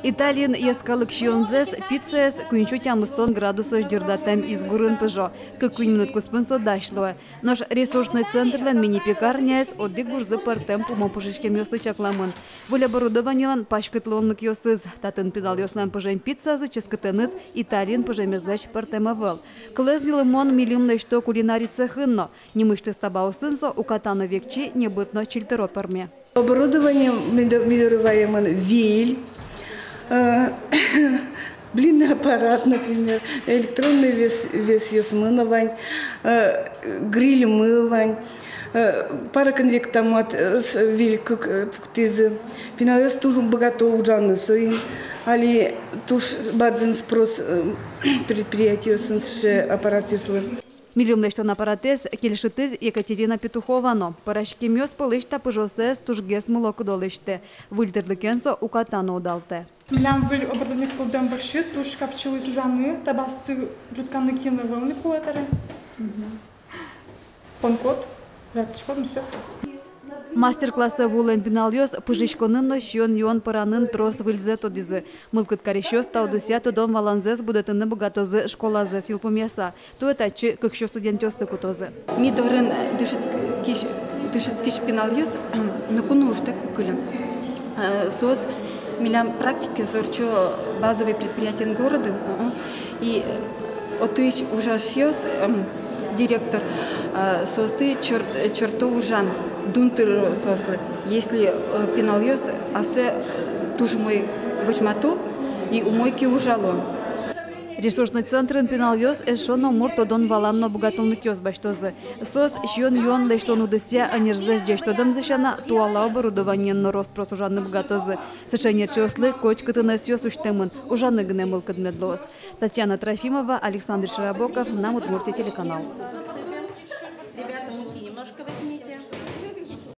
Италиан ескалык шионзес, пиццес, кунчу тямыстон градусов дердатем из гурын пыжо, как минут куспынсо дашло. Наш ресурсный центр лен мини-пекарняс отдых гурзы партем пумом пушечкем ёслы чакламын. Воля оборудованиелан пашкытлонлык ёсыз, татын педал ёслан пыжен пиццазы ческатыныз Италиан пыжемезлэч партемавел. Клэзнил мон миллион что кулинари цехынно, немышты стабаусынсо у катана векчи небытно чильтероперме. Оборудование мы виль, блинный аппарат, например, электронный вес ёсмыновань, гриль мывань, пароконвектомат с виль пуктизы, пеналёс тоже богато ужаны соин, али туш бадзин спрос предприятия сынсше аппарат ёслы. Миллион на аппаратес келешитиз Екатерина Петуховано. Парашки мёс пылышта пыжосес тужгес молоко долыште. Выльдерлыкенсо у катану удалте. Милям выль оборудовник полдем большой, туш капчилы сужаны, табасты жутканы кины волны кулатеры. Понкот, ратишкот, ну все. Мастер-классы вулен пиналёс пыжичконын нощён юан паранын трос выльзе тодизы. Мылкыт карещёс таудыся тодон валанзес будетыны богатозы школазы силпумеса. Туэтачы кыкшё студентёсты кутозы. Мидорын дышицкиш пиналёс накуну уж так кукылем. Сос милям практики сорчо базовые предприятия города. И отыч ужашьёс директор состы чертову жан. Дунтер сослы. Если пеналёс, асе туж мой вожмату и умойки ужало. Ресурсный центр пеналёс эшоно мурто дон валанно богатылнык ёс баштозы. Сос шьон юан лештону дыся анерзес джештодам зашана туала оборудование на рост прос ужанны богатозы. Сочинер чёслы кочкаты на сёс уштемын ужанны гнемыл кадмедлос. Татьяна Трофимова, Александр Широбоков, нам Удмуртия телеканал. Ребята, муки немножко возьмите.